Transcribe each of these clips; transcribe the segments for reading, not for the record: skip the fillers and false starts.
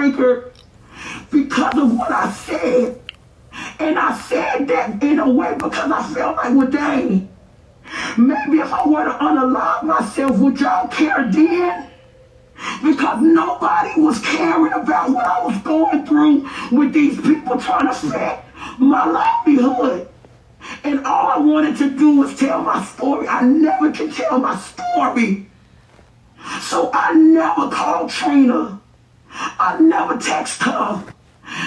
triggered because of what I said. And I said that in a way because I felt like, well, dang, maybe if I were to unalive myself, would y'all care then? Because nobody was caring about what I was going through with these people trying to affect my livelihood. And all I wanted to do was tell my story. I never can tell my story. So I never called Trina. I never text her.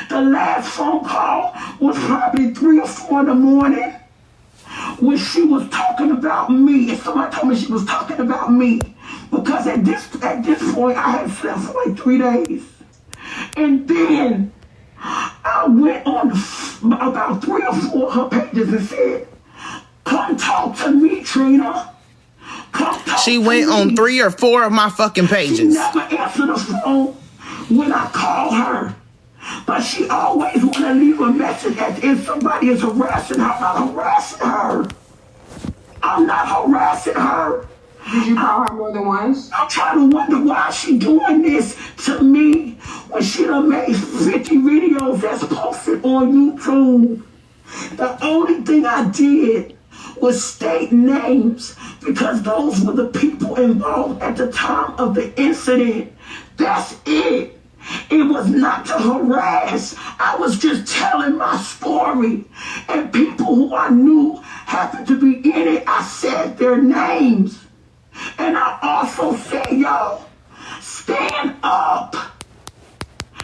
The last phone call was probably 3 or 4 in the morning when she was talking about me. And somebody told me she was talking about me. Because at this point, I had slept for like 3 days. And then I went on about 3 or 4 of her pages and said, come talk to me, Trina. She went on 3 or 4 of my fucking pages. She never answered the phone when I call her. But she always want to leave a message as if somebody is harassing her. I'm not harassing her. I'm not harassing her. Did you call her more than once? I'm trying to wonder why she doing this to me when she done made 50 videos that's posted on YouTube. The only thing I did was state names because those were the people involved at the time of the incident. That's it. It was not to harass. I was just telling my story. And people who I knew happened to be in it, I said their names. And I also said, y'all, stand up.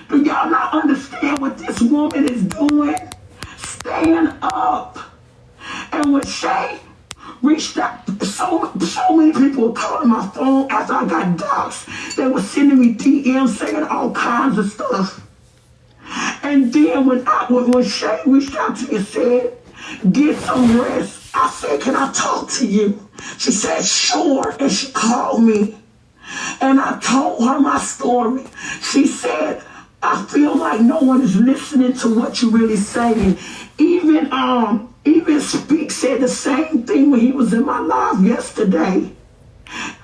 Do y'all not understand what this woman is doing? Stand up. And when Shay reached out, so many people were calling my phone after I got doxxed. They were sending me DMs saying all kinds of stuff. And then when Shay reached out to me and said, get some rest, I said, can I talk to you? She said, sure. And she called me. And I told her my story. She said, I feel like no one is listening to what you're really saying. Even Speak said the same thing when he was in my live yesterday.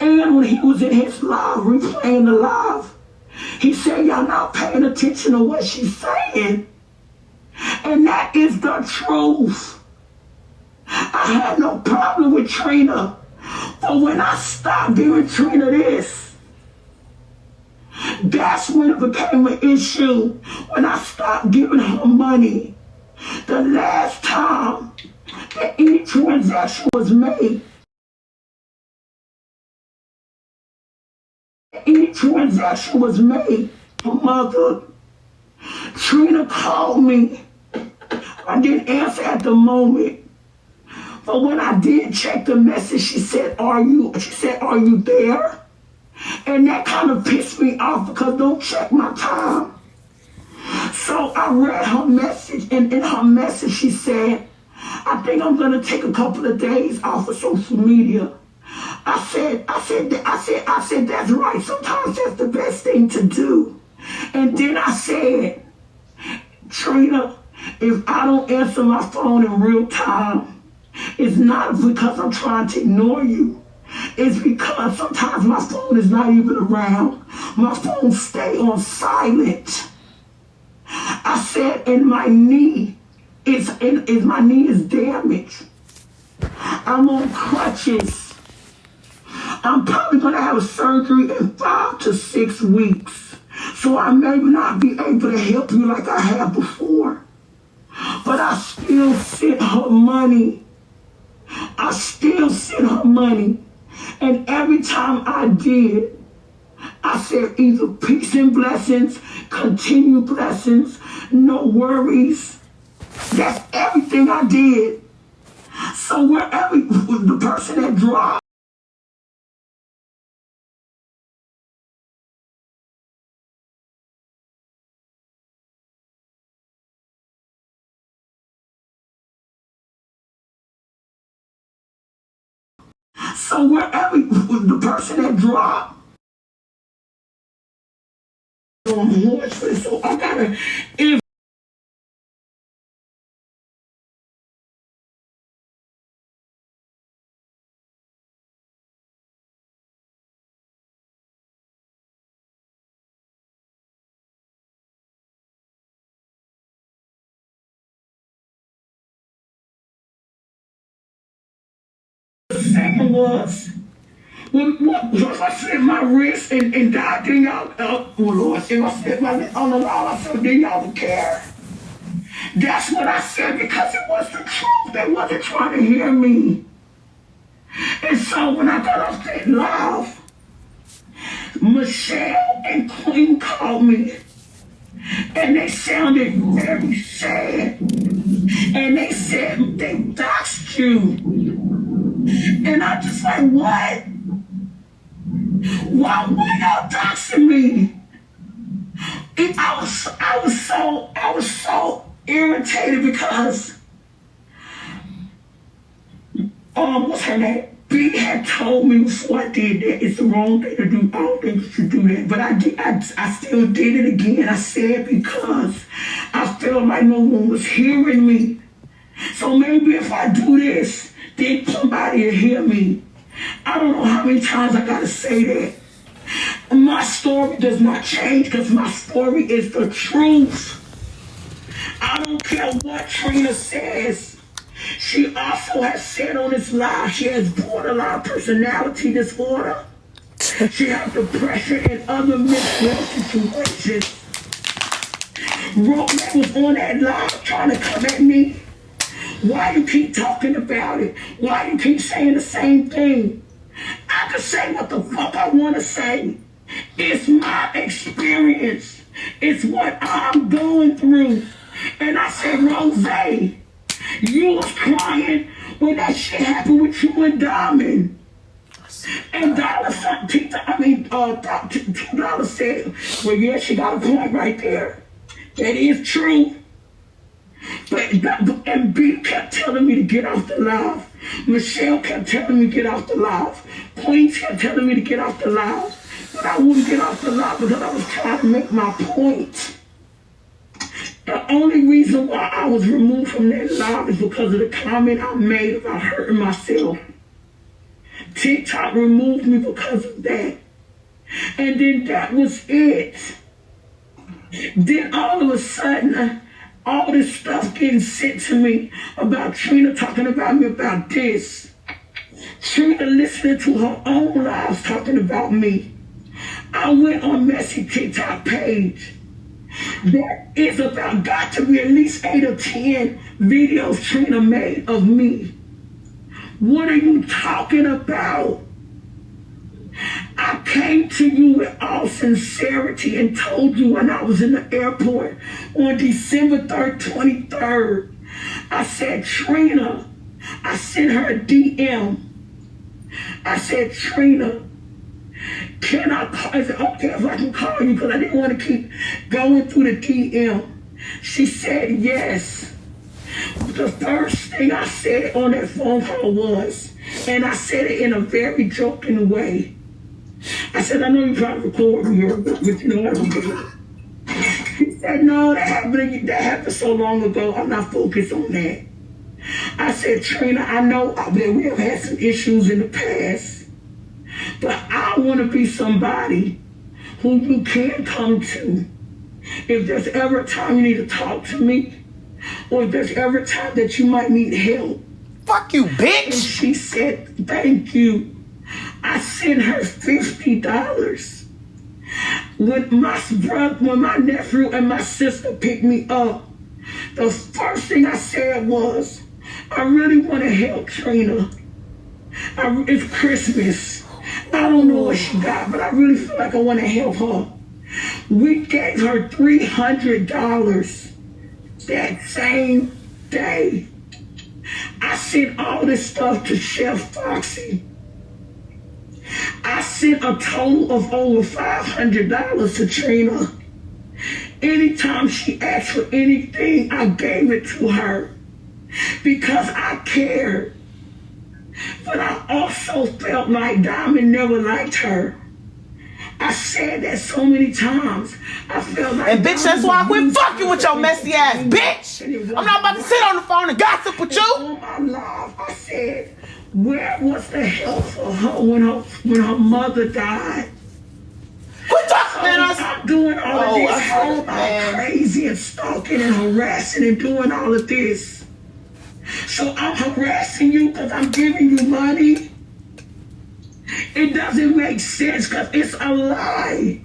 And when he was in his live, replaying the live, he said, y'all not paying attention to what she's saying. And that is the truth. I had no problem with Trina. But when I stopped giving Trina this, that's when it became an issue. When I stopped giving her money. The last time that any transaction was made, her mother, Trina called me. I didn't answer at the moment. But when I did check the message, she said, are you there? And that kind of pissed me off because don't check my time. So I read her message, and in her message she said, I think I'm gonna take a couple of days off of social media. I said, that's right. Sometimes that's the best thing to do. And then I said, Trina, if I don't answer my phone in real time, it's not because I'm trying to ignore you. It's because sometimes my phone is not even around. My phone stay on silent. I said, and my knee is damaged. I'm on crutches. I'm probably gonna have a surgery in 5 to 6 weeks. So I may not be able to help you like I have before. But I still sent her money. And every time I did, I said either peace and blessings, continue blessings, no worries. That's everything I did. So wherever the person that dropped, so I gotta, happened was, when I slit my wrist and died, then y'all, oh Lord, if I slit my wrist on the law, I said, then y'all would care. That's what I said because it was the truth. They wasn't trying to hear me. And so when I got off that live, Michelle and Queen called me. And they sounded very sad. And they said they doxed you. And I just like, what? Why y'all doxing me? And I was so irritated because what's her name? B had told me before I did that it's the wrong thing to do. I don't think you should do that. But I still did it again. I said because I felt like no one was hearing me. So maybe if I do this, then somebody will hear me. I don't know how many times I gotta say that. My story does not change because my story is the truth. I don't care what Trina says. She also has said on this live she has borderline personality disorder. She has depression and other mental situations. Roman was on that live trying to come at me. Why you keep talking about it? Why you keep saying the same thing? I can say what the fuck I want to say. It's my experience. It's what I'm going through. And I said, Rose, you was crying when that shit happened with you and Diamond. And $2 said, well, yeah, she got a point right there. That is true. And B kept telling me to get off the live. Michelle kept telling me to get off the live. Queen kept telling me to get off the live. But I wouldn't get off the live because I was trying to make my point. The only reason why I was removed from that live is because of the comment I made about hurting myself. TikTok removed me because of that. And then that was it. Then all of a sudden, all this stuff getting sent to me about Trina talking about me about this. Trina listening to her own lives talking about me. I went on Messy TikTok page. That is about got to be at least 8 or 10 videos Trina made of me. What are you talking about? I came to you with all sincerity and told you when I was in the airport on December 3rd, 23rd. I said, Trina, I sent her a DM. I said, Trina, can I call? Is it okay if I can call you? Because I didn't want to keep going through the DM. She said yes. The first thing I said on that phone call was, and I said it in a very joking way, I said, I know you're trying to record me here, but you know what I'm doing. She said, no, that happened so long ago. I'm not focused on that. I said, Trina, I know that we have had some issues in the past, but I want to be somebody who you can come to. If there's ever a time you need to talk to me, or if there's ever a time that you might need help. Fuck you, bitch. And she said, thank you. I sent her $50. When my nephew and my sister picked me up, the first thing I said was, I really want to help Trina. It's Christmas. I don't know what she got, but I really feel like I want to help her. We gave her $300 that same day. I sent all this stuff to Chef Foxy. I sent a total of over $500 to Trina. Anytime she asked for anything, I gave it to her because I cared. But I also felt like Diamond never liked her. I said that so many times. I felt like. And bitch, that's why I quit fucking with your messy ass, bitch. I'm not about to sit on the phone and gossip with you. On my life, I said, where was the help for her when her mother died? Quit talking, man. I'm doing all of this. I'm crazy and stalking and harassing and doing all of this. So I'm harassing you because I'm giving you money. It doesn't make sense because it's a lie.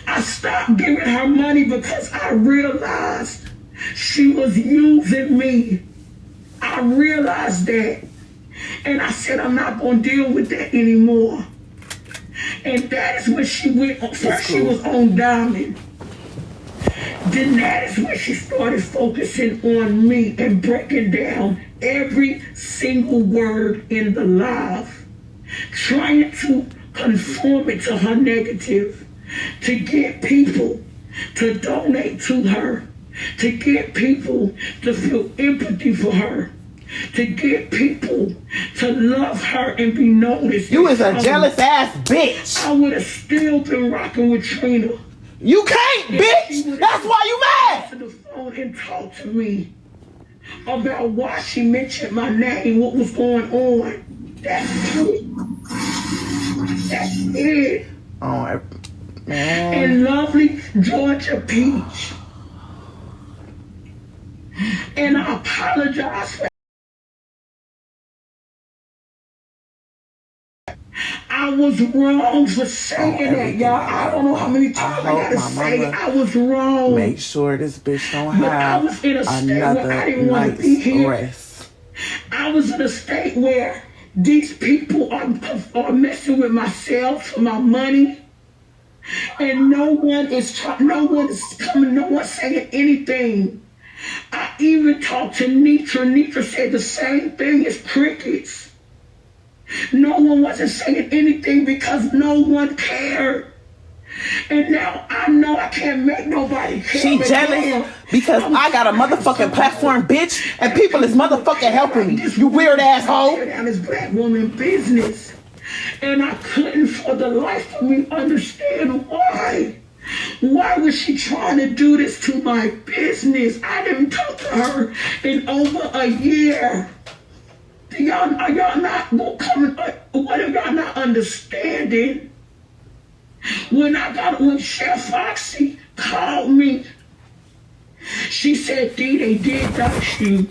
I stopped giving her money because I realized she was using me. I realized that. And I said, I'm not going to deal with that anymore. And that is when she went on. First, she was on Diamond. Then that is when she started focusing on me and breaking down every single word in the live, trying to conform it to her negative, to get people to donate to her, to get people to feel empathy for her, to get people to love her and be noticed. You is a jealous ass bitch. I would have still been rocking with Trina. You can't, bitch. That's why you mad. To the phone and talk to me about why she mentioned my name, what was going on. That's it. That's it. Oh, man. In lovely Georgia Peach. And I apologize for I was wrong for saying that, y'all. I don't know how many times I gotta say it. I was wrong. Make sure this bitch don't But I have was in a state where I another didn't want to be night's here. rest. I was in a state where these people are messing with my sales for my money. And no one is coming, no one's saying anything. I even talked to Nitra. Nitra said the same thing as crickets. No one wasn't saying anything because no one cared. And now I know I can't make nobody care. She jealous because I got a motherfucking platform, bitch, and people is motherfucking helping me. You weird asshole. Down this black woman business. And I couldn't for the life of me understand why. Why was she trying to do this to my business? I didn't talk to her in over a year. Are y'all not coming? What are y'all not understanding? When Chef Foxy called me, she said, D, they did dox you.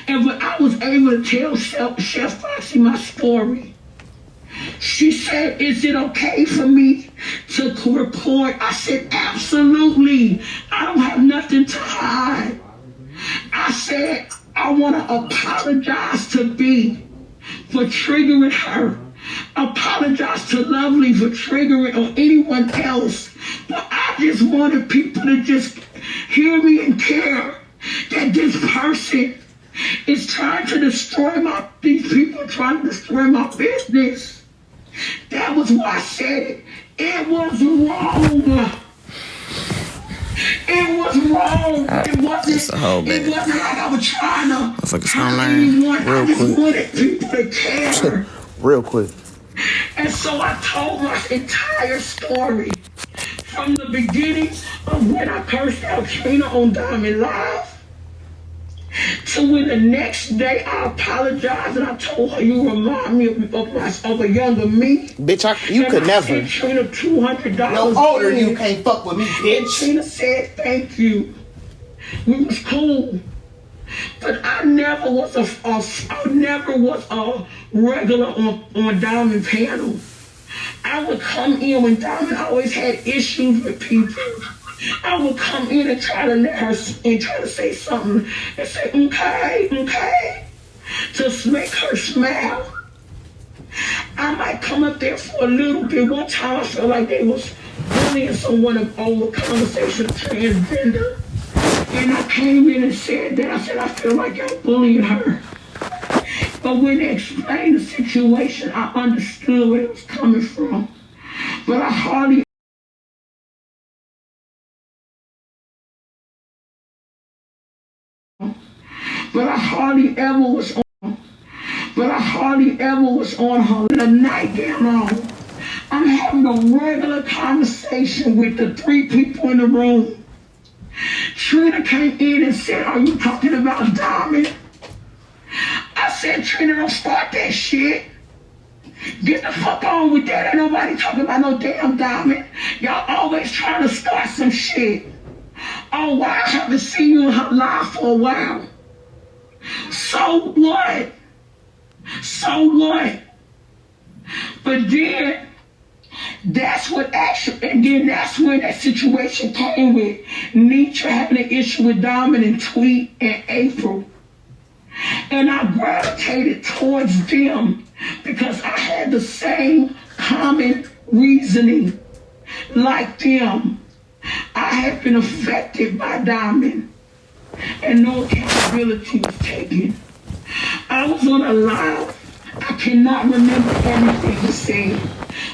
And when I was able to tell Chef Foxy my story, she said, is it okay for me to report? I said, absolutely. I don't have nothing to hide. I said, I want to apologize to B for triggering her. Apologize to Lovely for triggering or anyone else. But I just wanted people to just hear me and care that this person is trying to destroy these people trying to destroy my business. That was why I said it. It was wrong. It was wrong. It wasn't like I was trying to hurt anyone. I just wanted people to care. Real quick. And so I told my entire story from the beginning of when I cursed out Trina on Diamond Live to when the next day I apologized and I told her you remind me of a younger me. Bitch, you could never. I sent Trina $200. No older, you can't fuck with me, bitch. Trina said thank you. We was cool. But I never was a regular on Diamond panel. I would come in when Diamond always had issues with people. I would come in and try to let her and try to say something and say okay, to make her smile. I might come up there for a little bit. One time I felt like they was bullying someone over conversation of transgender. And I came in and said that. I said, I feel like y'all bullying her. But But when they explained the situation, I understood where it was coming from. But I hardly ever was on her the night getting on. I'm having a regular conversation with the 3 people in the room. Trina came in and said, "Are you talking about Diamond?" I said, "Trina, don't start that shit. Get the fuck on with that. Ain't nobody talking about no damn Diamond. Y'all always trying to start some shit. Oh, wow, I haven't seen you in her life for a while. So what? So what?" But then, that's when that situation came with Nietzsche having an issue with Diamond and Tweet in April. And I gravitated towards them because I had the same common reasoning like them. I had been affected by Diamond and no accountability was taken. I was on a live. I cannot remember everything he said.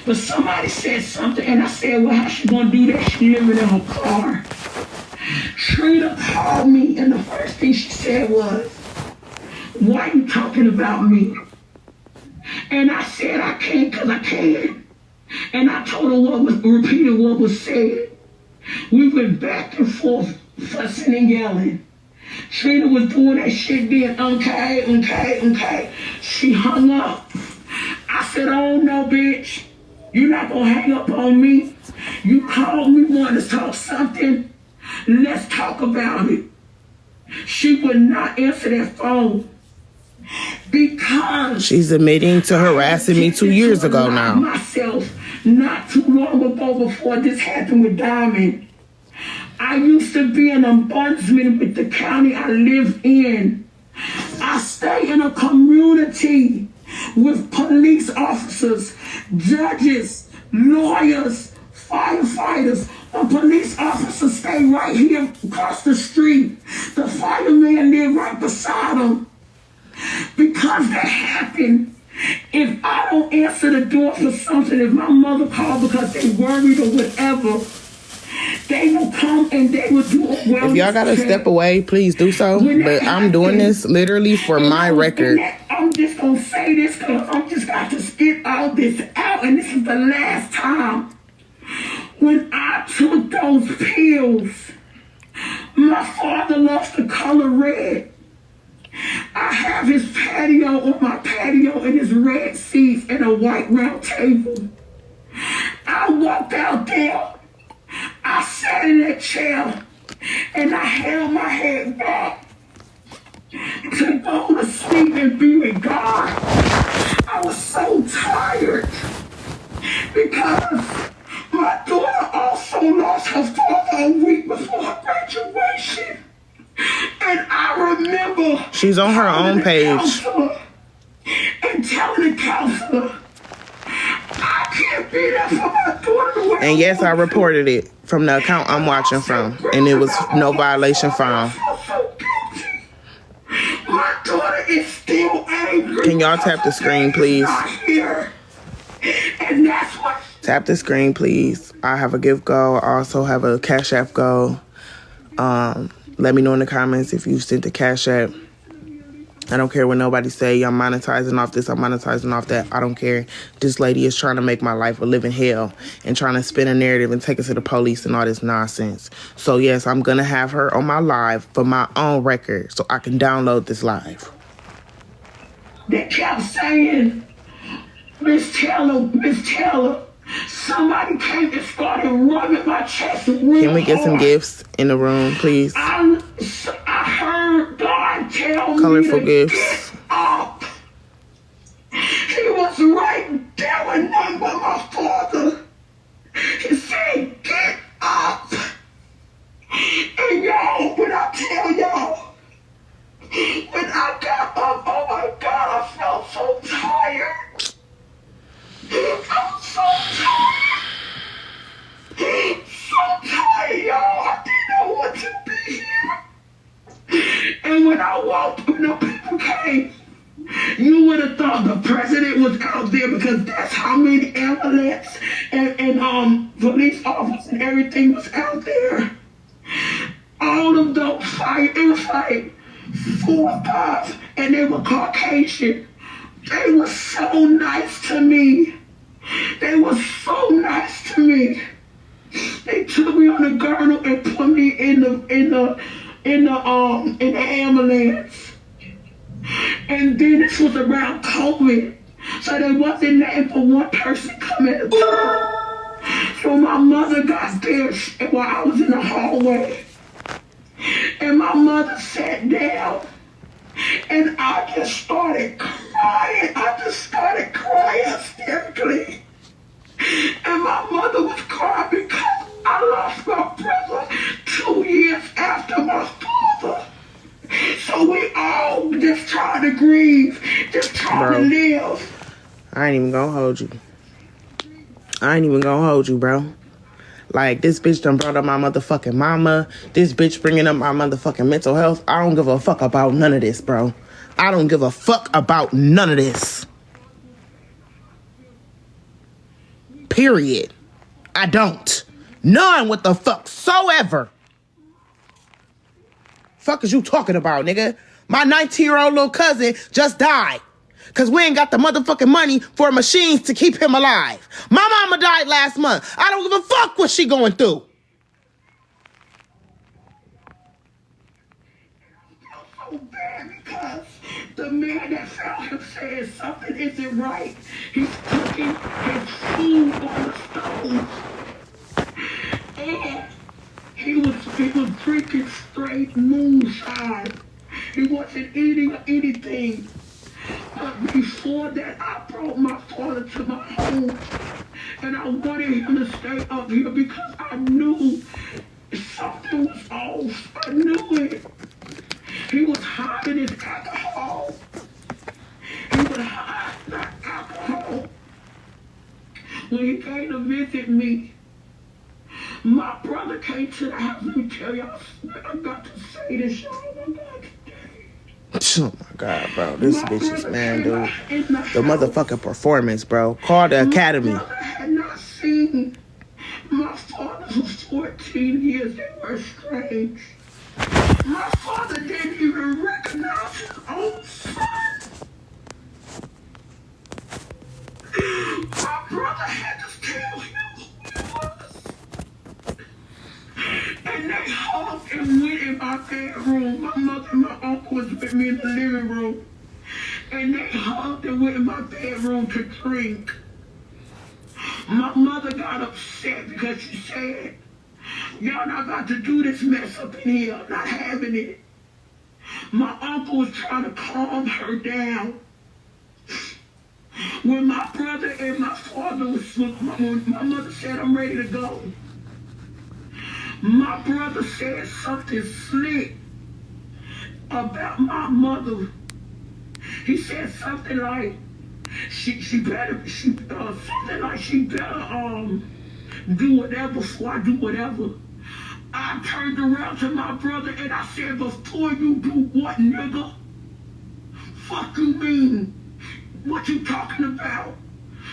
But somebody said something and I said, "Well, how's she gonna do that? She living in her car." Trina called me and the first thing she said was, "Why are you talking about me?" And I said, "I can't because I can." And I told her repeated what was said. We went back and forth, fussing and yelling. Trina was doing that shit then, okay. She hung up. I said, "Oh no, bitch. You're not gonna hang up on me. You called me wanting to talk something. Let's talk about it." She would not answer that phone because she's admitting to harassing me 2 years ago now. Myself not too long ago before this happened with Diamond. I used to be an ombudsman with the county I live in. I stay in a community with police officers, judges, lawyers, firefighters. The police officers stay right here across the street. The fireman live right beside them. Because that happened, if I don't answer the door for something, if my mother called because they worried or whatever, they will come and they will do it well. If y'all gotta step away, please do so. But I'm doing this literally for my record. I'm just gonna say this because I'm just got to spit all this out, and this is the last time. When I took those pills, my father loves the color red. I have his patio on my patio and his red seats and a white round table. I walked out there. I sat in that chair and I held my head back to go to sleep and be with God. I was so tired because my daughter also lost her father a week before her graduation. And I remember she's on her own page and telling the counselor, "I can't be there for my daughter." And yes, I reported it from the account I'm watching from, and it was no violation found. My daughter is still angry. Can y'all tap the screen, please? And that's what. Tap the screen, please. I have a gift goal. I also have a Cash App goal. Let me know in the comments if you sent the Cash App. I don't care what nobody say. I'm monetizing off this. I'm monetizing off that. I don't care. This lady is trying to make my life a living hell and trying to spin a narrative and take it to the police and all this nonsense. So, yes, I'm going to have her on my live for my own record so I can download this live. They kept saying, Miss Taylor, somebody came and started rubbing my chest real Can we get some hard. gifts in the room, please? I heard God tell Colorful me to gifts. get up. He was right there with nothing but my father. He said, "Get up." And y'all, when I tell y'all, when I got up, oh my God, I felt so tired. I'm so tired. So tired, y'all. I didn't know what to be here. And when I walked, when the people came, You would have thought the president was out there because that's how many ambulance and police officers and everything was out there. All of those it was like 4 or 5, and they were Caucasian. They were so nice to me. They were so nice to me. They took me on the girdle and put me in the ambulance. And then this was around COVID, so there wasn't nothing for one person coming at a time. So my mother got there while I was in the hallway, and my mother sat down, and I just started crying. I just started crying hysterically. And my mother was crying because I lost my brother 2 years after my father. So we all just trying to grieve, just trying to live. I ain't even gonna hold you. I ain't even gonna hold you, bro. Like, this bitch done brought up my motherfucking mama. This bitch bringing up my motherfucking mental health. I don't give a fuck about none of this, bro. I don't give a fuck about none of this. Period. I don't. None what the fuck soever. Fuck is you talking about, nigga? My 19-year-old little cousin just died. Because we ain't got the motherfucking money for machines to keep him alive. My mama died last month. I don't give a fuck what she going through. I feel so bad because the man that found him said something isn't right. He's cooking his food on the stove. And he was drinking straight moonshine. He wasn't eating anything. But before that, I brought my father to my home, and I wanted him to stay up here because I knew something was off. I knew it. He was hiding his alcohol. He was hiding that alcohol. When he came to visit me, my brother came to the house. Let me tell y'all, I got to say this, y'all. Oh my God, bro. This bitch is, man, dude. The motherfucking performance, bro. Call the academy. My brother had not seen my father for 14 years. They were estranged. My father didn't even recognize his own son. My brother had to tell him who he was. And they hugged and went in my bedroom. My mother and my uncle was with me in the living room. And they hugged and went in my bedroom to drink. My mother got upset because she said, y'all not about to do this mess up in here. I'm not having it. My uncle was trying to calm her down. When my brother and my father was, when my mother said, I'm ready to go, my brother said something slick about my mother. He said something like, she better do whatever before I do whatever. I turned around to my brother and I said, before you do what, nigga? Fuck you mean? What you talking about?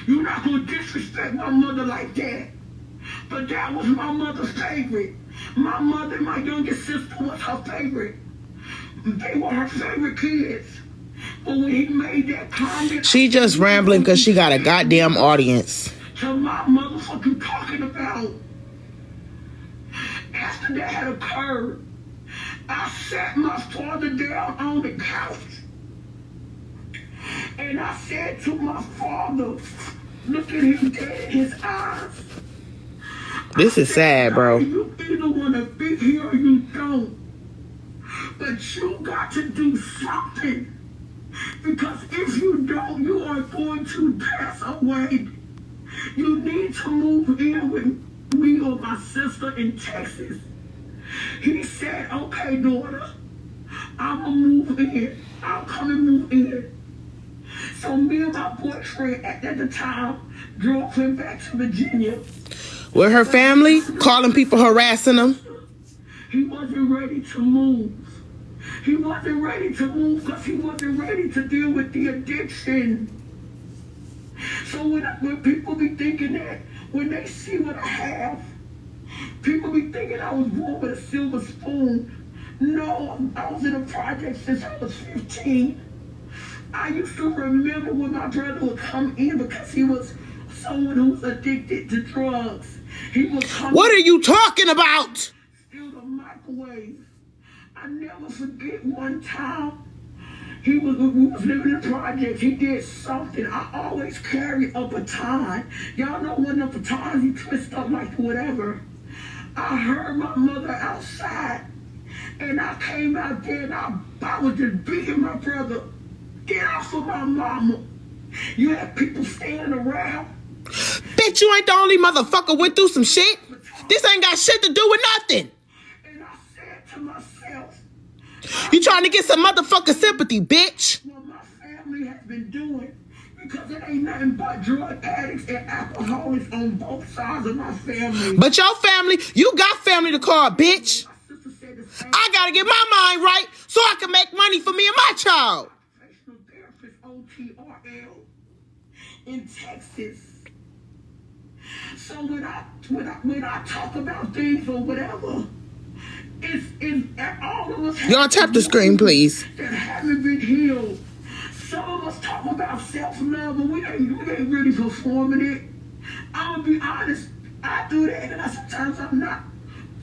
You're not gonna disrespect my mother like that. But that was my mother's favorite. My mother and my youngest sister was her favorite. They were her favorite kids. But when he made that comment, she just rambling because she got a goddamn audience. So my motherfucking talking about. After that had occurred, I sat my father down on the couch. And I said to my father, look at him dead in his eyes. This is sad, bro. You either want to be here or you don't. But you got to do something. Because if you don't, you are going to pass away. You need to move in with me or my sister in Texas. He said, okay, daughter, I'm going to move in. I'll come and move in. So me and my boyfriend at the time drove him back to Virginia. With her family, calling people, harassing them. He wasn't ready to move. He wasn't ready to move because he wasn't ready to deal with the addiction. So when people be thinking that, when they see what I have, people be thinking I was born with a silver spoon. No, I was in a project since I was 15. I used to remember when my brother would come in because he was someone who was addicted to drugs. He would come. What are you talking about? Steal the microwave. I never forget one time we was living in a project. He did something. I always carry a baton. Y'all know when the batons you twist up like whatever. I heard my mother outside, and I came out there and I was just beating my brother. Get off of my mama. You have people standing around. Bitch, you ain't the only motherfucker went through some shit. This ain't got shit to do with nothing. And I said to myself, You trying to get some motherfucking sympathy, bitch. what my family has been doing, because it ain't nothing but drug addicts and alcoholics on both sides of my family. But your family, you got family to call, bitch. My sister said the same. I gotta get my mind right so I can make money for me and my child. Professional therapist, OTRL, in Texas. So when I talk about things or whatever, it's all of us. Y'all tap the screen, please. That haven't been healed. Some of us talk about self-love, but we ain't really performing it. I'm gonna be honest. I do that, and sometimes I'm not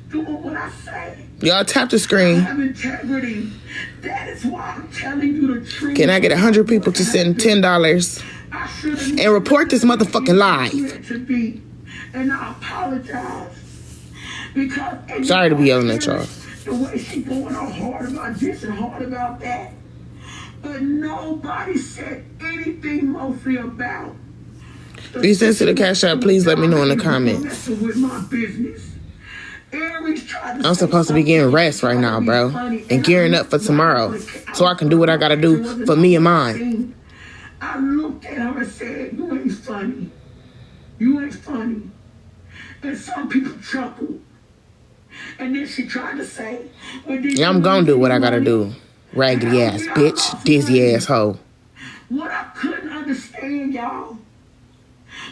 doing what I say. Y'all tap the I screen. have integrity. That is why I'm telling you the truth. Can I get 100 people to send $10 and report this motherfucking live? To be, and I apologize because Sorry to be yelling at y'all. The way she going on hard about this and hard about that, but nobody said anything mostly about. If you send to the Cash App, please let me know in the comments. With my business. I'm supposed to be getting rest right now, bro, and gearing up for tomorrow so I can do what I gotta do for me and mine. I looked at her and said, you ain't funny. You ain't funny. And some people chuckled. And then she tried to say, yeah, I'm gonna do what I gotta do. Raggedy ass bitch, dizzy ass hoe. What I couldn't understand, y'all,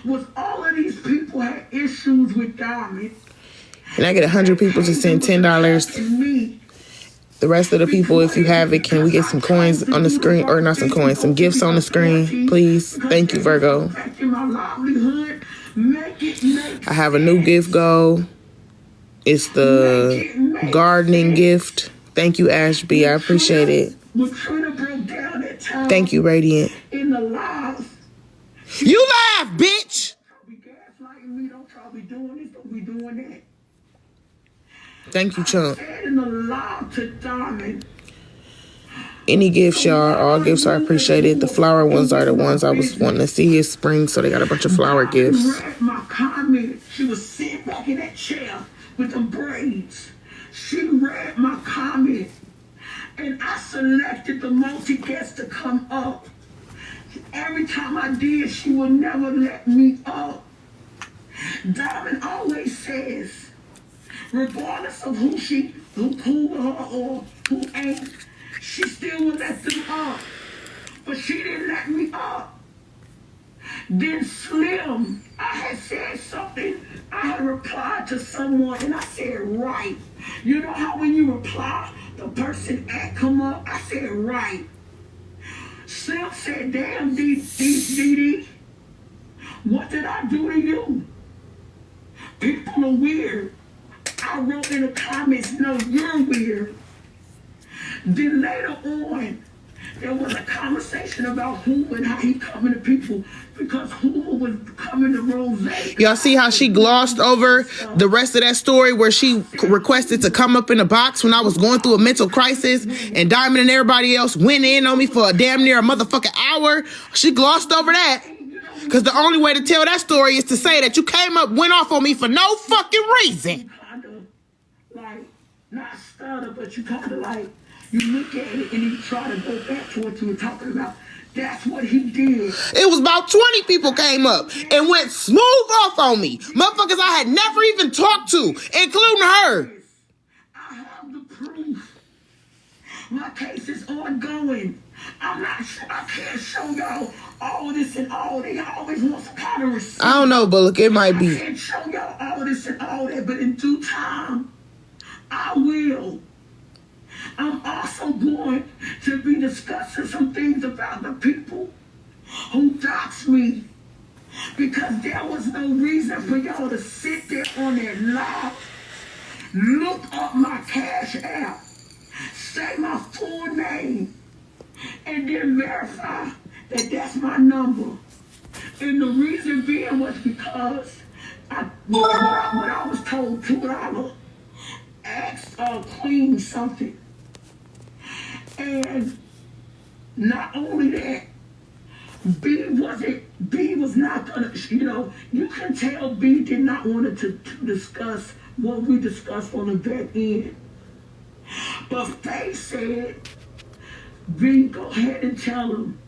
was all of these people had issues with Diamond. Can I get 100 people to send $10? The rest of the people, if you have it, can we get some coins on the screen? Or not some coins, some gifts on the screen, please? Thank you, Virgo. I have a new gift go. It's the gardening gift. Thank you, Ashby. I appreciate it. Thank you, Radiant. You laugh, bitch! Thank you, Chunk. Any gifts, y'all. All gifts are appreciated. The flower ones are the ones I was wanting to see. It's spring, so they got a bunch of flower gifts. My comment. She was sitting back in that chair with the braids. She read my comment, and I selected the multi-guest to come up. Every time I did, she would never let me up. Diamond always says, regardless of who her or who ain't, she still would let them up. But she didn't let me up. Then Slim, I had said something. I had replied to someone and I said, right. You know how when you reply, the person come up? I said, right. Slim said, damn, Dee, what did I do to you? People are weird. I wrote in the comments, no, you're weird. Then later on, there was a conversation about Hoover and how he coming to people because Hoover was coming to Rose. Y'all see how she glossed over the rest of that story where she requested to come up in a box when I was going through a mental crisis and Diamond and everybody else went in on me for a damn near a motherfucking hour. She glossed over that. Because the only way to tell that story is to say that you went off on me for no fucking reason. Kind of like, not stutter, but you kind of like, you look at it and you try to go back to what you were talking about. That's what he did. It was about 20 people came up and went smooth off on me. Motherfuckers I had never even talked to, including her. I have the proof. My case is ongoing. I'm not sure. I can't show y'all all this and all that. Y'all always want some kind of receipt. I don't know, but look, it might I be. can't show y'all all this and all that, but in due time, I will. I'm also going to be discussing some things about the people who doxed me, because there was no reason for y'all to sit there on that live, look up my Cash App, say my full name, and then verify that that's my number. And the reason being was because when I was told $2, ask Queen something. And not only that, B was not gonna, you can tell B did not want to discuss what we discussed on the back end. But Faye said, B, go ahead and tell him.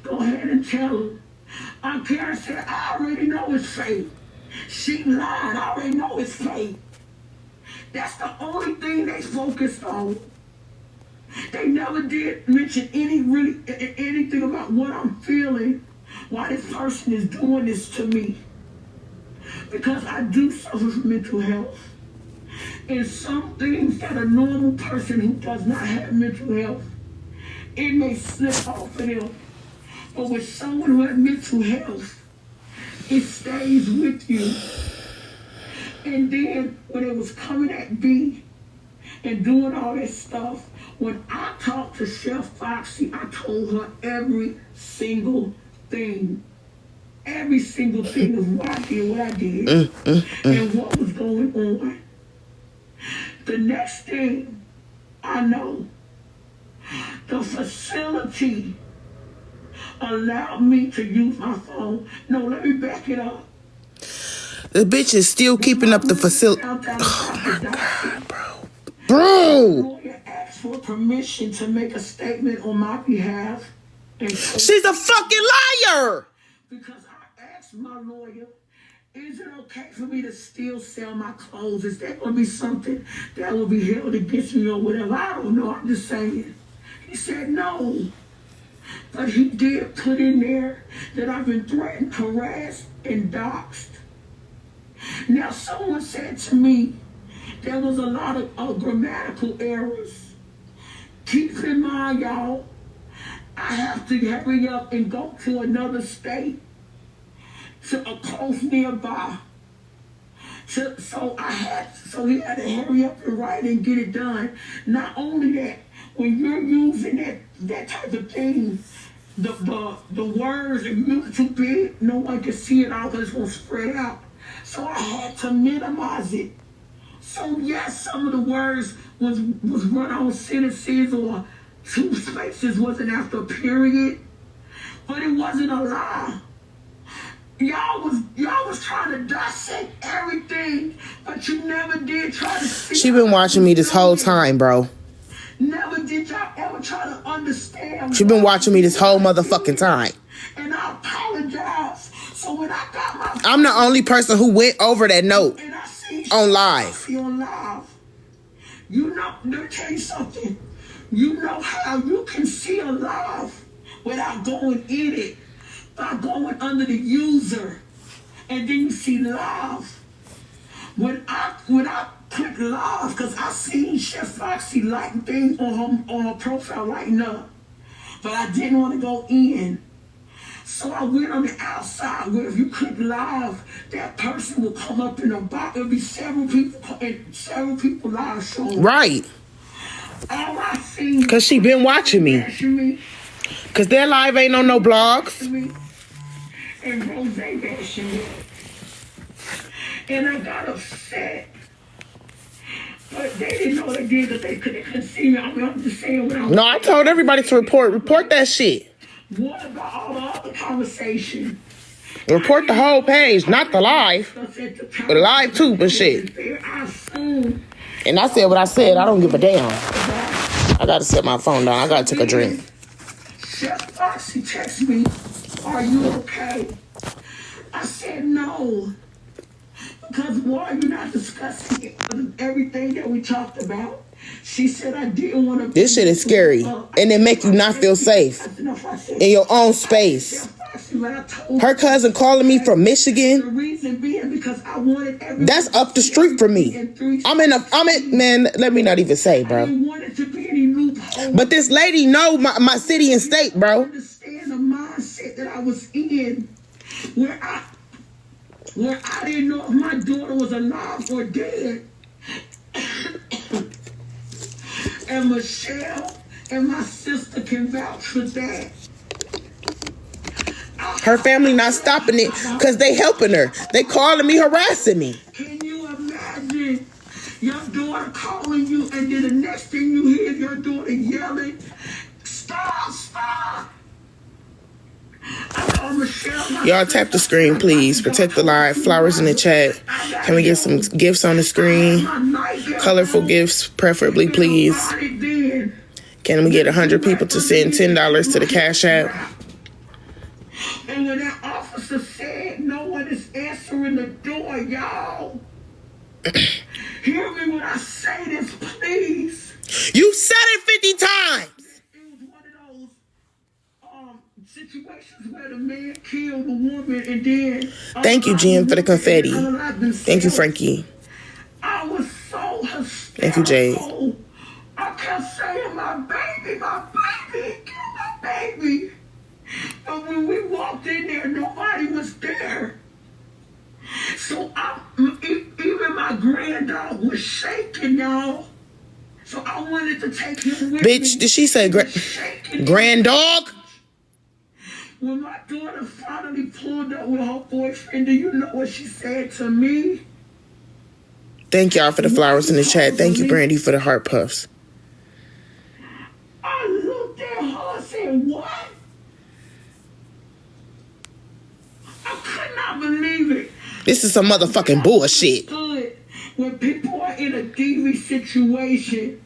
Go ahead and tell him. Karen said, I already know it's fake. She lied. I already know it's fake. That's the only thing they focused on. They never did mention anything about what I'm feeling, why this person is doing this to me. Because I do suffer from mental health. And some things that a normal person who does not have mental health, it may slip off of them. But with someone who has mental health, it stays with you. And then when it was coming at B and doing all that stuff, when I talked to Chef Foxy, I told her every single thing. Every single thing of why I did what I did and what was going on. The next thing I know, the facility allowed me to use my phone. No, let me back it up. The bitch is still keeping up the facility. Oh my God, bro. Bro! Asked for permission to make a statement on my behalf. She's a fucking liar! Because I asked my lawyer, is it okay for me to still sell my clothes? Is that going to be something that will be held against me or whatever? I don't know. I'm just saying. He said no. But he did put in there that I've been threatened, harassed, and doxxed. Now, someone said to me there was a lot of grammatical errors. Keep in mind, y'all, I have to hurry up and go to another state, to a coast nearby. So he had to hurry up and write and get it done. Not only that, when you're using that type of thing, the words are really too big, no one can see it all because it's going to spread out. So I had to minimize it. So yes, some of the words was run on sentences or two spaces wasn't after a period, but it wasn't a lie. Y'all was trying to dissect everything, but you never did try to see. She been watching me this whole time, bro. Never did y'all ever try to understand. She been watching me this whole motherfucking time. And I apologize. So when I got my, I'm the only person who went over that note on live. On live. You know, let me tell you something. You know how you can see a live without going in it, by going under the user, and then you see live. When I click live, because I seen Chef Foxy lighting things on her profile lighting up, but I didn't want to go in. So I went on the outside where if you click live, that person will come up in a box. There'll be several people live showing. Right. All I seen, because she been watching me. Because their live ain't on no blogs. And Rose bashing me. And I got upset. But they didn't know what they did because they couldn't see me. I'm just saying what I'm No, I told everybody to report that shit. What about all the other conversation? Report the whole page, not the live. But live too, but shit. And I said what I said. I don't give a damn. I gotta set my phone down. I gotta take a drink. Chef Foxy texted me, are you okay? I said no. because why are you not discussing everything that we talked about? She said I didn't want to. This shit is scary, and it make you not feel safe in your own space. Her cousin calling me from Michigan. The reason being because I wanted everyone. That's up the street from me. I'm in, man, let me not even say, bro. But this lady know my city and state, bro. Understand the mindset that I was in, where I didn't know if my daughter was alive or dead. And Michelle and my sister can vouch for that. Her family not stopping it because they helping her. They calling me, harassing me. Can you imagine your daughter calling you and then the next thing you hear your daughter yelling, stop. Y'all tap the screen, please. Protect the live. Flowers in the chat. Can we get some gifts on the screen? Colorful gifts, preferably, please. Can we get 100 people to send $10 to the Cash App? And when that officer said no one is answering the door, y'all, hear me when I say this, please. You said it 50 times. It was one of those situations where the man killed the woman and then. Thank you, Jim, for the confetti. Thank you, Frankie. I was so hysterical. Thank you, Jade. I kept saying, my baby, kill my baby. But when we walked in there, nobody was there. So even my granddog was shaking, y'all. So I wanted to take him with me. Bitch, did she say granddog? When my daughter finally pulled up with her boyfriend, do you know what she said to me? Thank y'all for the flowers in the chat. Thank you, Brandy, for the heart puffs. I looked at her and said, what? I could not believe it. This is some motherfucking bullshit. When people are in a DV situation,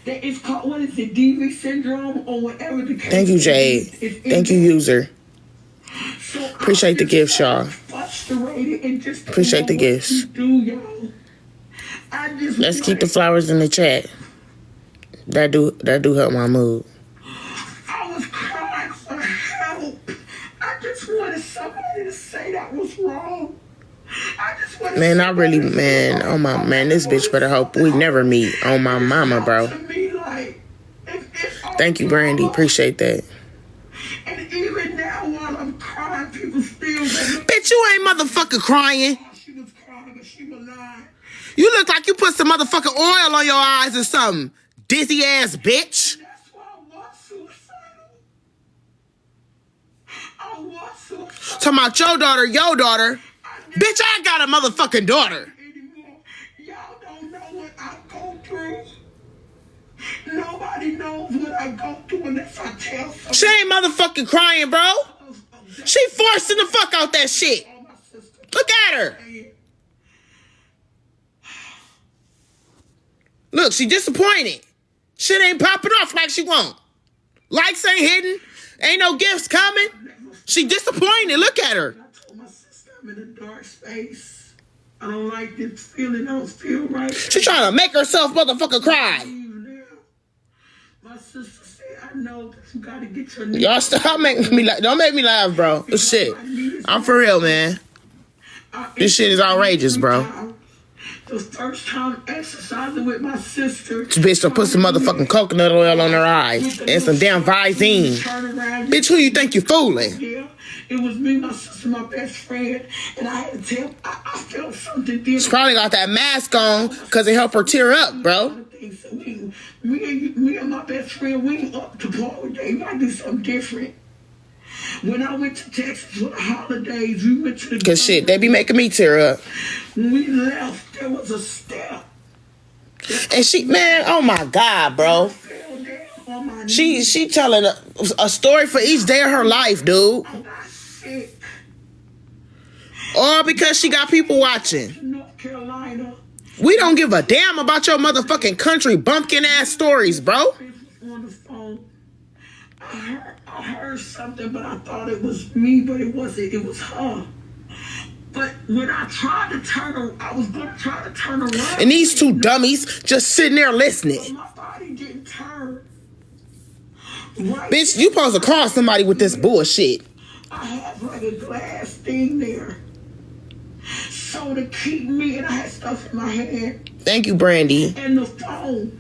that is called, what is it, DV syndrome or whatever the case. Thank you, Jade. Thank you, user. So appreciate the gifts, y'all. Appreciate the gifts. Let's keep the flowers in the chat. That do help my mood. I was crying for help. I just wanted somebody to say that was wrong. Man, I really, man, oh my, man, this bitch better hope we never meet on my mama, bro. Thank you, Brandy. Appreciate that. And even now, while I'm crying, people still. Bitch, you ain't motherfucking crying. She was crying, but she was lying. You look like you put some motherfucking oil on your eyes or something. Dizzy ass bitch. That's why I was suicidal. I was suicidal. Talking about your daughter. Bitch, I got a motherfucking daughter. Y'all don't know what I go through. Nobody knows what I go through unless I tell someone. She ain't motherfucking crying, bro. She forcing the fuck out that shit. Look at her. Look, she disappointed. Shit ain't popping off like she want. Likes ain't hitting. Ain't no gifts coming. She disappointed. Look at her. I'm in a dark space. I don't like this feeling. I don't feel right. She trying to make herself motherfucking cry. My sister said, I know that you gotta get your name. Y'all stop making me laugh. Don't make me laugh, bro. Shit. I'm for real, man. This shit is outrageous, bro. The first time exercising with my sister. This bitch done put some motherfucking coconut oil on her eyes and some damn Visine. Bitch, who you think you fooling? Yeah, it was me, my sister, my best friend, and I had to tell. I felt something different. She probably got that mask on because it helped her tear up, bro. Me and my best friend, we ain't up to par with that. We gotta do something different. When I went to Texas for the holidays, we went to the... Cause shit, they be making me tear up. When we left, there was a step. And she, man, oh my God, bro. She telling a story for each day of her life, dude. I got sick. All because she got people watching. North Carolina. We don't give a damn about your motherfucking country bumpkin ass stories, bro. On the phone. I heard something, but I thought it was me, but it wasn't. It was her. But when I tried to turn around, I was going to try to turn around. And these two dummies just sitting there But listening. my body didn't turn. Right Bitch, you supposed to call somebody with this bullshit. I had like a glass thing there. So to keep me, and I had stuff in my hand. Thank you, Brandy. And the phone.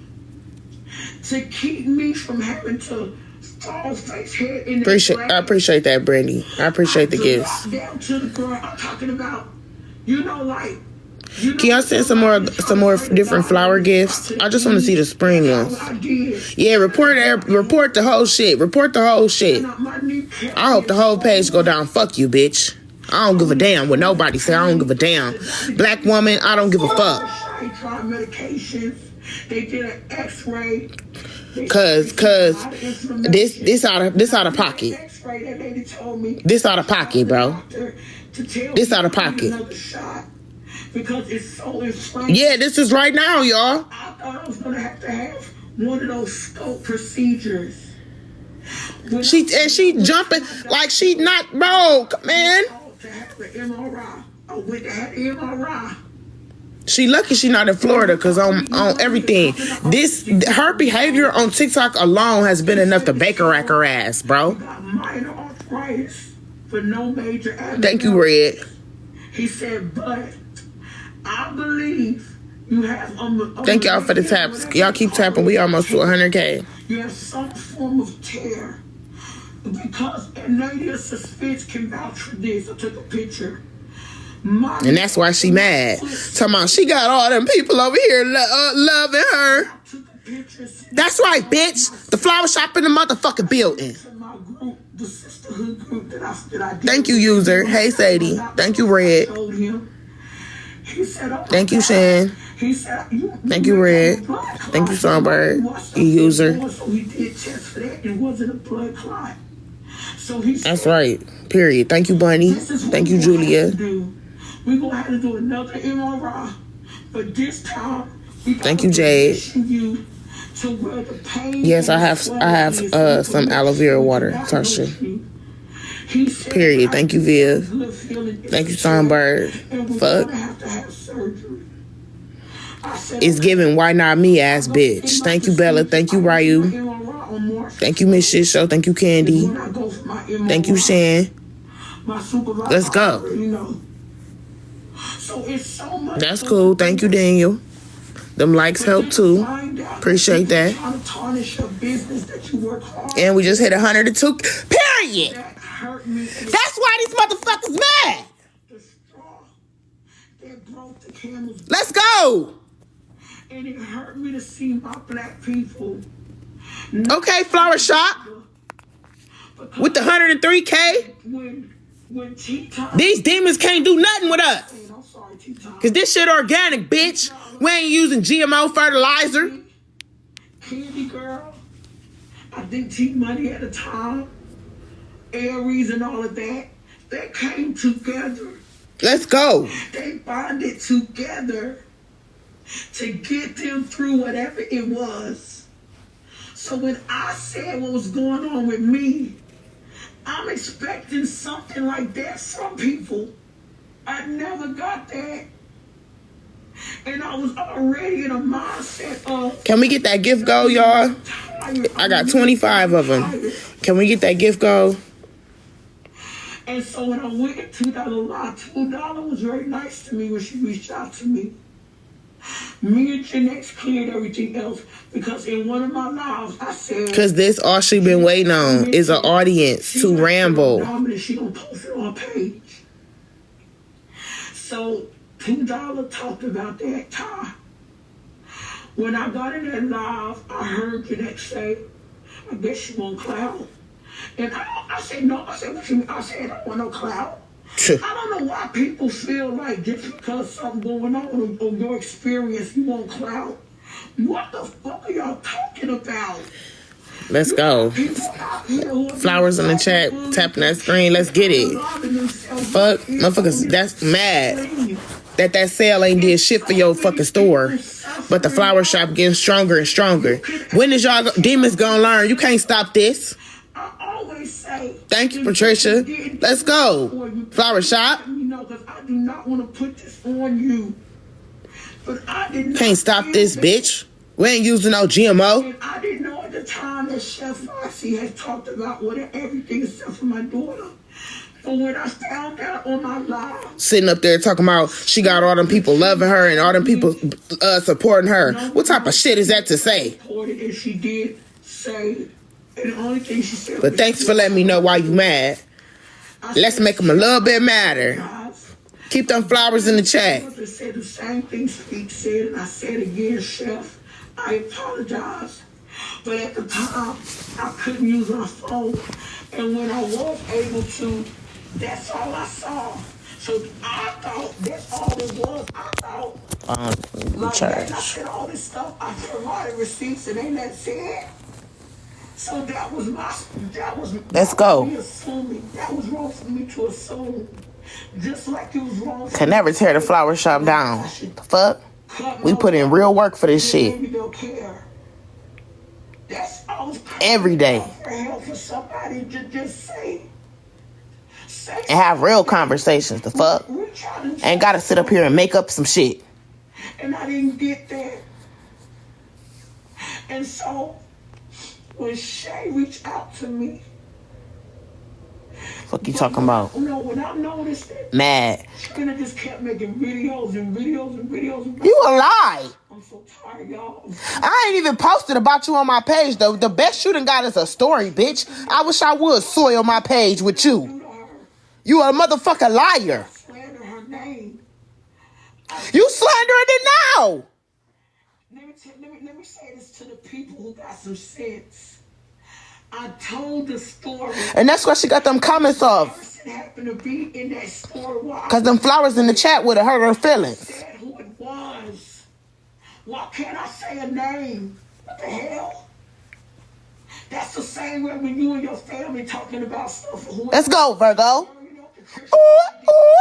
To keep me from having to fall face head in the I appreciate that, Brandy. I appreciate the gifts. Down to the ground. I'm talking about, like. Can y'all send some more different flower gifts? I just want to see the spring ones. Yeah, report the whole shit. Report the whole shit. I hope the whole page go down. Fuck you, bitch. I don't give a damn what nobody say. I don't give a damn. Black woman, I don't give a fuck. They tried medications. They did an X-ray. Cause this out of pocket. This out of pocket, bro. This out of pocket. Because it's so inflamed. Yeah, this is right now, y'all. I thought I was gonna have to have one of those scope procedures. She jumping like she not broke, man. To have the MRI. I went to have the MRI. She lucky she not in Florida, cause on everything. Her behavior on TikTok alone has been enough to bake her ass, bro. Got minor arthritis, but no major abnormalities. Thank you, Red. He said, but I believe you have thank y'all for the taps. Y'all keep tapping. We almost to 100K. You have some form of tear. Because Nadia Suspense can vouch for this. I took a picture. And that's why she mad. Talking about she got all them people over here loving her. That's right, bitch. The flower shop in the motherfucking building. Thank you, user. Hey, Sadie. Thank you, Red. Thank you, Shan. Thank you, Red. Thank you, Songbird. You user. That's right. Period. Thank you, Bunny. Thank you, Julia. We're going to have to do another MRI. But this time, thank you, Jade. Yes, I have some aloe vera water, Tasha. Period. Thank you, Viv. Thank you, Songbird. Fuck. It's giving why not me ass bitch. Thank you, Bella. Thank you, Ryu. Thank you, Miss Shisho. Thank you, Candy. Thank you, Shan. Let's go. That's cool. Thank you, Daniel. Them likes help too. Appreciate that. And we just hit 102. Period. That's why these motherfuckers mad. Let's go. And it hurt me to see my black people. Okay, flower shop. With the 103K. These demons can't do nothing with us. Cause this shit organic, bitch. We ain't using GMO fertilizer. Candy Girl. I think T-Money at the time. Aries and all of that. They came together. Let's go. They bonded together to get them through whatever it was. So when I said what was going on with me, I'm expecting something like that from people. I never got that. And I was already in a mindset of... Can we get that gift go, y'all? I got 25 of them. Can we get that gift go? And so when I went to that live, $2 was very nice to me when she reached out to me. Me and Jeanette cleared everything else because in one of my lives I said... Because this all she been waiting on is an audience to ramble. She don't post it on her page. So $2 talked about that time. When I got in that live, I heard Jeanette say, I guess she want clout. And I said, no. I said, what you mean? I said, I don't want no clout. I don't know why people feel like just because something going on your experience, you want clout. What the fuck are y'all talking about? Let's go. Flowers in the chat, tapping that screen. Let's get it. Fuck, motherfuckers, that's mad that sale ain't did shit for your fucking store. But the flower shop getting stronger and stronger. When is y'all demons gonna learn? You can't stop this. I always say, thank you, Patricia. Let's go. Flower shop. Because I do not want to put this on you. But I did not Can't stop this, bitch. We ain't using no GMO. And I didn't know at the time that Chef Foxy had talked about everything except for my daughter. But when I found out on my live, sitting up there talking about she got all them people loving her and all them people supporting her. What type of shit is that to say? And she did say, and the only thing she said. But thanks for letting me know why you mad. Let's make them a little bit madder. Keep them flowers in the chat. I said the same thing Speak said, and I said again, Chef, I apologize. But at the time, I couldn't use my phone. And when I was able to, that's all I saw. So I thought that's all it was. I thought, like that, I said all this stuff. I provided receipts, and ain't that said. So that was Let's go. That was wrong for me to assume. Just like it was wrong for Can never tear the flower shop down. The fuck? We put in real work for this shit. Every day. For somebody to just say and have real conversations. The fuck? Ain't gotta sit up here and make up some shit. And I didn't get that. And so when Shay reached out to me, fuck you talking about? No, when I noticed that, mad. Trina just kept making videos and videos and videos and videos. You a lie. I'm so tired, y'all. I ain't even posted about you on my page, though. The best you done got is a story, bitch. I wish I would soil my page with you. You a motherfucking liar. I slander her name. You slandering it now. Let me say this to the people who got some sense. I told the story. And that's why she got them comments off. Happened to be in that story. Because them flowers in the chat would have hurt her feelings. Said who it was. Why can't I say a name? What the hell? That's the same way when you and your family talking about stuff. Let's go, Virgo. Ooh, ooh.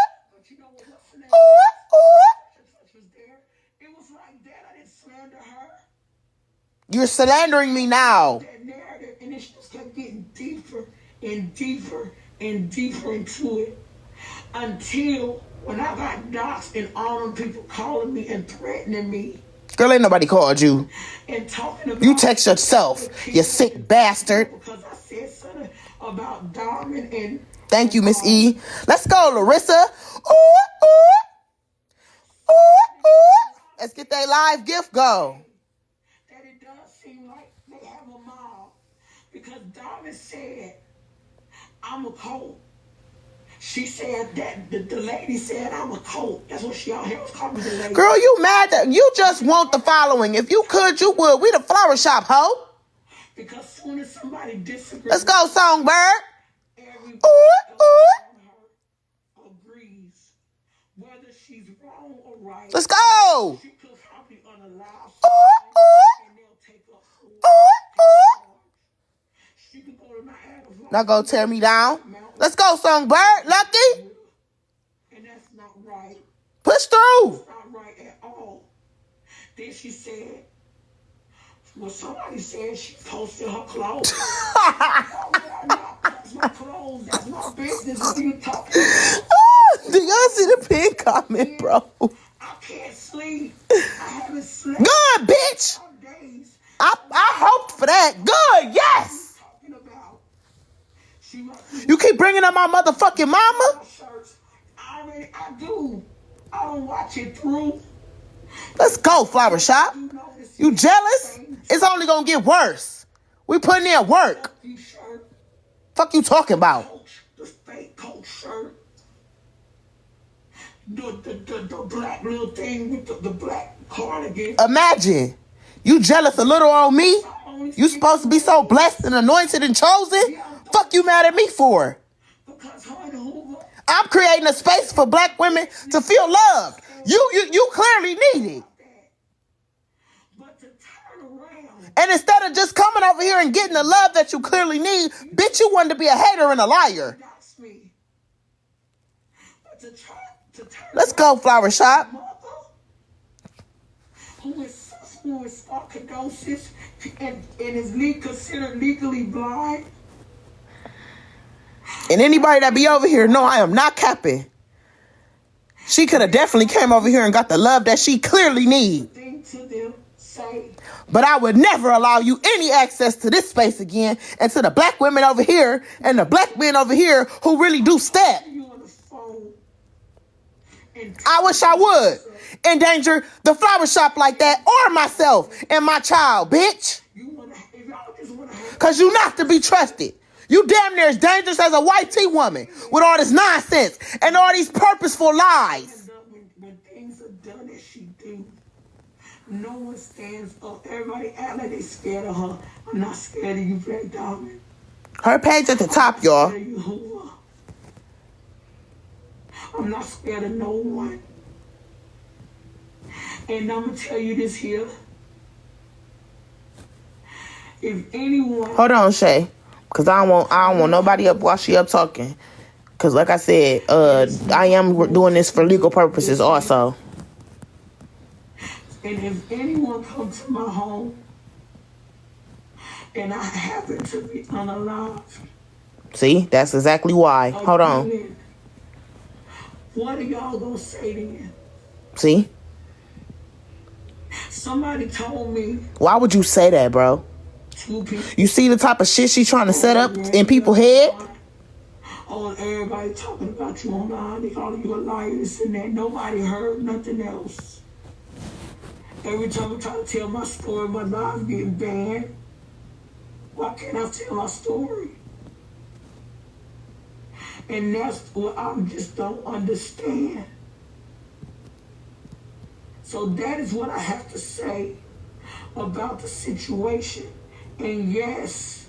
Ooh, it was like that. I didn't slander her. You're slandering me now. That narrative, and it just kept getting deeper and deeper and deeper into it until when I got doxxed and all them people calling me and threatening me. Girl, ain't nobody called you. And talking about you text yourself, you sick bastard. Because I said something about Diamond and. Thank you, Miss E. Let's go, Larissa. Ooh, ooh. Ooh, ooh. Let's get that live gift go. That it does seem like they have a mob. Because Diamond said, I'm a cult. She said that the lady said I'm a cult. That's what she out here was calling me the lady. Girl, you mad that you just want the following. If you could, you would. We the flower shop, ho. Because soon as somebody disagrees. Let's go, Songbird. Everybody agrees. Whether she's wrong or right. Let's go. She could probably unallow and they'll take up she could go to my ad. Not gonna tear me down. Let's go, Songbird. Lucky. And that's not right. Push through. That's not right at all. Then she said, well, somebody said she posted her clothes. That's my clothes. That's my business. What are you talking about? Do y'all see the pin comment, bro? I can't sleep. I haven't slept. Good, bitch. Days. I hoped for that. Good, yes. You keep bringing up my motherfucking mama? I do. I don't watch it through. Let's go, flower shop. You jealous? It's only gonna get worse. We putting in work. Fuck you talking about? The fake coat shirt. The black little thing with the black cardigan. Imagine. You jealous a little on me? You supposed to be so blessed and anointed and chosen? Fuck you mad at me for? I'm creating a space for black women to feel loved. You clearly need it. And instead of just coming over here and getting the love that you clearly need, bitch, you wanted to be a hater and a liar. Let's go, flower shop. Who is sarcoidosis and is considered legally blind. And anybody that be over here know I am not capping. She could have definitely came over here and got the love that she clearly needs. But I would never allow you any access to this space again, and to the black women over here and the black men over here who really do step. I wish I would endanger the flower shop like that, or myself and my child, bitch. Because you not to be trusted. You damn near as dangerous as a white tea woman with all this nonsense and all these purposeful lies. When things are done as she do, no one stands up. Everybody act like they scared of her. I'm not scared of you, Black Diamond. Her page at the top, y'all. I'm not scared of no one. And I'm going to tell you this here. If anyone... Hold on, Shay. Because I don't want nobody up while she up talking. Because like I said, I am doing this for legal purposes also. And if anyone comes to my home and I happen to be unalive... See, that's exactly why. Hold on. What are y'all gonna say then? See? Somebody told me... Why would you say that, bro? You see the type of shit she's trying to set up in people's head? Oh, everybody talking about you online. They calling you a liar, this and that. Nobody heard nothing else. Every time I try to tell my story, my life getting banned. Why can't I tell my story? And that's what I just don't understand. So that is what I have to say about the situation. And yes,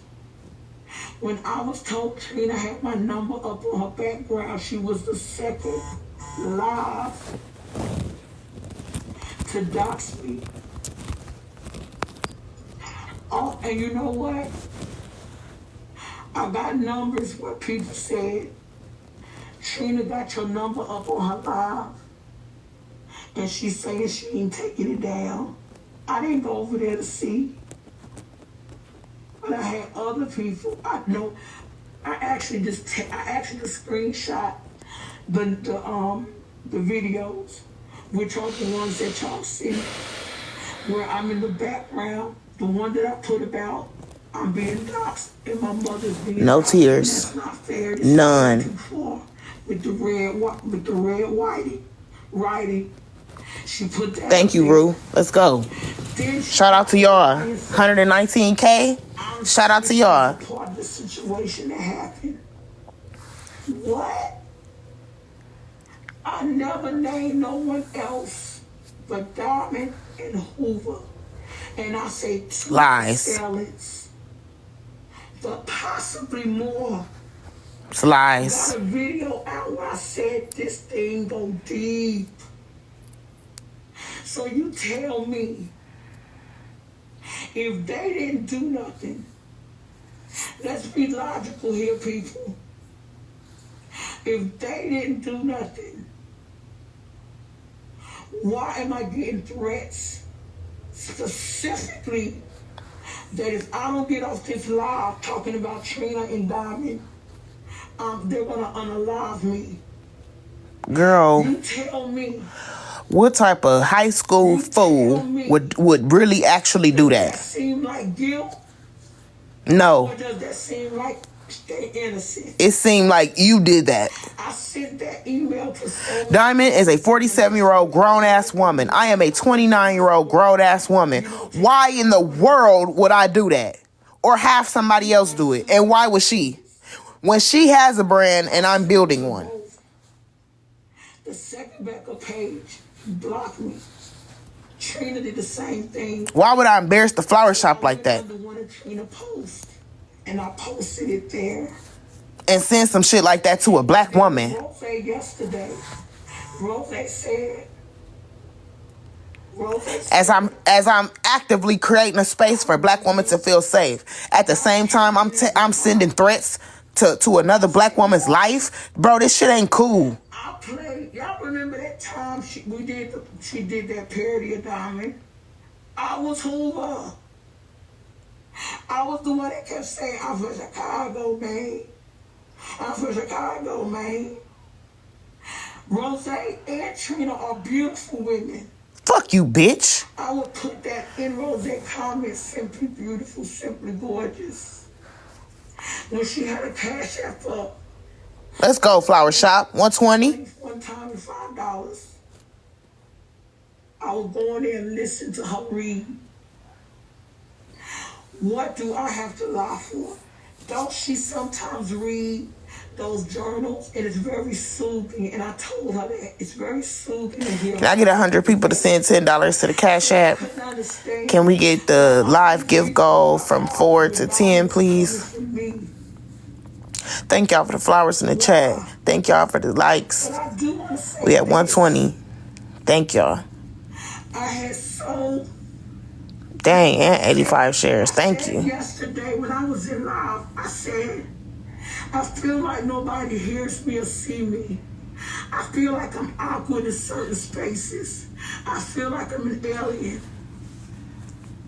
when I was told Trina had my number up on her background, she was the second live to dox me. Oh, and you know what? I got numbers where people said, Trina got your number up on her live, and she's saying she ain't taking it down. I didn't go over there to see. But I had other people. I know. I actually just screenshot the videos, which are the ones that y'all see, where I'm in the background. The one that I put about I'm being doxxed and my mother's being no doxxed. tears. That's not fair. This none. With the red writing. She put that. Thank you, Rue. Let's go. Shout out to y'all. 119K. Shout out to y'all. Part of the situation that happened. What? I never named no one else but Diamond and Hoover. And I say two lies. salads, but possibly more. It's lies. Got a video out where I said this thing go deep. So you tell me, if they didn't do nothing, let's be logical here, people. If they didn't do nothing, why am I getting threats specifically that if I don't get off this live talking about Trina and Diamond, they're gonna unalive me? Girl, you tell me. What type of high school fool would really actually do that? Does that seem like guilt? No. Or does that seem like stay innocent? It seemed like you did that. I sent that email to someone. Diamond is a 47-year-old grown-ass woman. I am a 29-year-old grown-ass woman. Why in the world would I do that? Or have somebody else do it? And why would she? When she has a brand and I'm building one. The second backup page blocked me. Trina did the same thing. Why would I embarrass the flower shop like that? The one that Trina posted, and I posted it there. And send some shit like that to a black woman. Rose yesterday. Rose said. As I'm actively creating a space for black women to feel safe. At the same time, I'm sending threats to another black woman's life. Bro, this shit ain't cool. Y'all remember that time she did that parody of Diamond? I was Hoover. I was the one that kept saying, I'm from Chicago, man. I'm from Chicago, man. Rose and Trina are beautiful women. Fuck you, bitch. I would put that in Rose comments, simply beautiful, simply gorgeous. When she had a cash app up. Let's go, Flower Shop. 120. One time $5. I would go in there and listen to her read. What do I have to lie for? Don't she sometimes read those journals? And it's very soothing. And I told her that it's very soothing to hear. Can I get 100 people to send $10 to the Cash App? Can we get the live gift goal from 4 to 10, please? Thank y'all for the flowers in the chat. Thank y'all for the likes. We at 120. Thank y'all. I had so... Dang, and 85 shares. Thank you. Yesterday when I was in live, I said, I feel like nobody hears me or see me. I feel like I'm awkward in certain spaces. I feel like I'm an alien.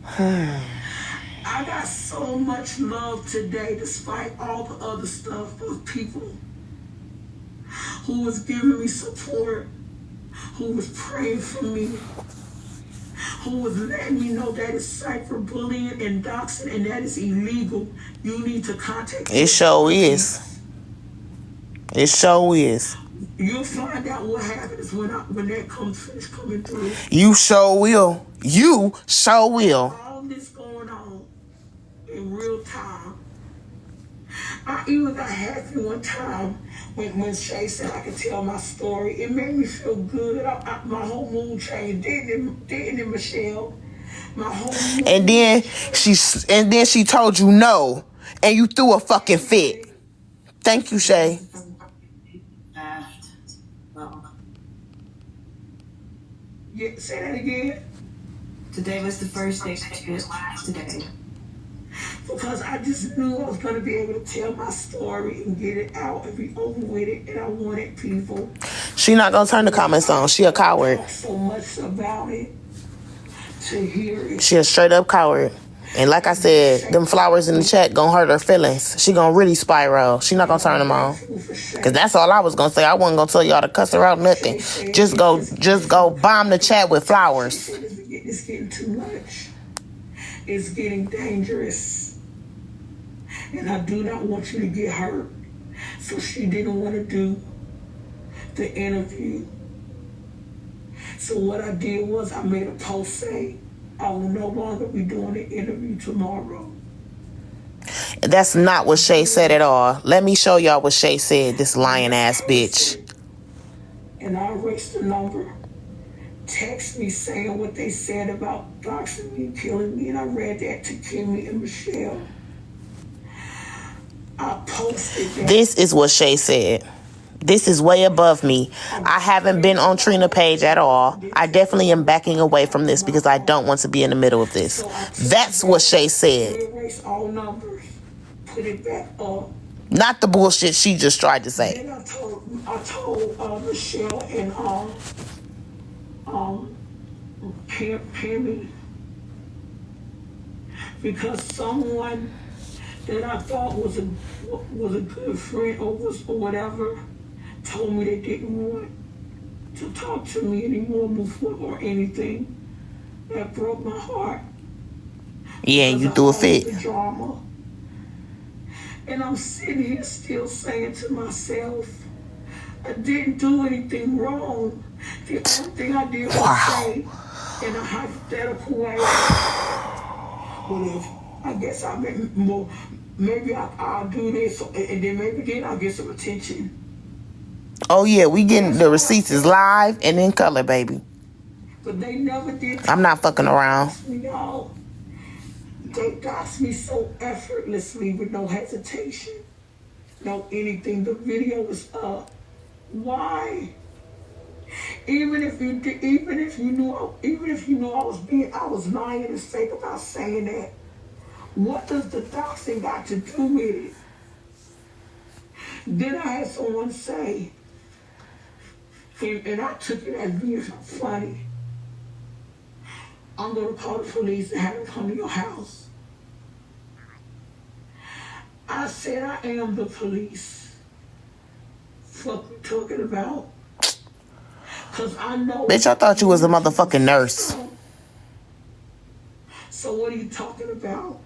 I got so much love today despite all the other stuff of people who was giving me support, who was praying for me, who was letting me know that it's cyberbullying and doxing and that is illegal. You need to contact It sure is. It sure is. You'll find out what happens when that comes coming through. You sure will. You sure will. All this going on in real time. I even got happy one time when Shay said I could tell my story. It made me feel good. My whole mood changed. Didn't it, Michelle? My whole mood. And then she told you no, and you threw a fucking fit. Thank you, Shay. Yeah, say that again. Today was the first day that you laughed today. Because I just knew I was going to be able to tell my story and get it out and be over with it. And I wanted people. She not going to turn the comments on. She a coward. So much about it to hear it. She a straight up coward. And like I said, them flowers in the chat gonna hurt her feelings. She gonna really spiral. She not gonna turn them on. Cause that's all I was gonna say. I wasn't gonna tell y'all to cuss her out, nothing. Just go bomb the chat with flowers. It's getting too much. It's getting dangerous. And I do not want you to get hurt. So she didn't want to do the interview. So what I did was I made a post saying, I will no longer be doing the interview tomorrow. That's not what Shay said at all. Let me show y'all what Shay said, this lying ass bitch. And I erased the number. Text me saying what they said about doxing me, killing me, and I read that to Kimmy and Michelle. I posted that. This is what Shay said. This is way above me. I haven't been on Trina page at all. I definitely am backing away from this because I don't want to be in the middle of this. That's what Shay said. Erase all numbers. Put it back up. Not the bullshit she just tried to say. Then I told Michelle and Kimmy, because someone that I thought was a good friend or whatever told me they didn't want to talk to me anymore before or anything. That broke my heart. Yeah, and you threw a fit. The drama. And I'm sitting here still saying to myself, I didn't do anything wrong. The only thing I did was say in a hypothetical way, well, if I guess maybe I'll do this, and then maybe then I'll get some attention. Oh yeah, we getting the receipts is live and in color, baby. But they never did. I'm not fucking around. They doxed me so effortlessly with no hesitation, no anything. The video was up. Why? Even if you knew I was lying and fake about saying that. What does the doxing got to do with it? Then I had someone say, and I took it as being funny, I'm going to call the police and have them come to your house. I said, I am the police. Fuck you talking about? Because I know. Bitch, I thought you was a motherfucking nurse. So what are you talking about?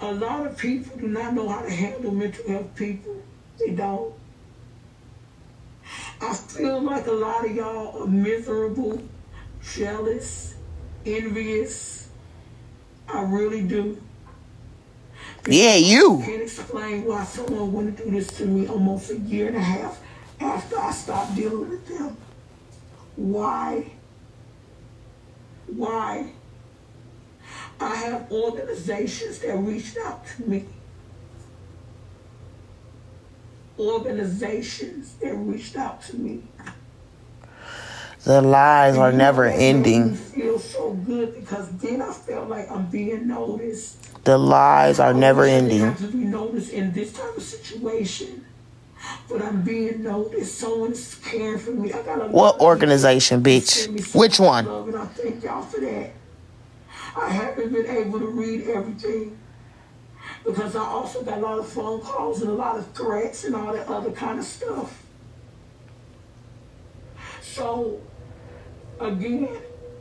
A lot of people do not know how to handle mental health people. They don't. I feel like a lot of y'all are miserable, jealous, envious. I really do. Yeah, you. I can't explain why someone would do this to me almost a year and a half after I stopped dealing with them. Why? Why? I have organizations that reached out to me. Organizations that reached out to me. The lies are never ending. Made me feel so good because then I felt like I'm being noticed. The lies are never ending. I have to be noticed in this type of situation, but I'm being noticed. Someone's caring for me. I got a what organization, bitch? Which one? Love, and I thank y'all for that. I haven't been able to read everything because I also got a lot of phone calls and a lot of threats and all that other kind of stuff. So, again,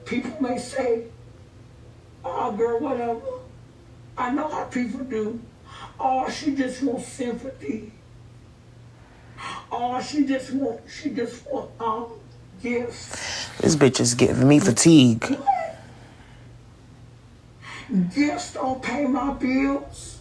people may say, oh, girl, whatever. I know how people do. Oh, she just wants sympathy. Oh, she just want gifts. This bitch is giving me fatigue. Gifts don't pay my bills.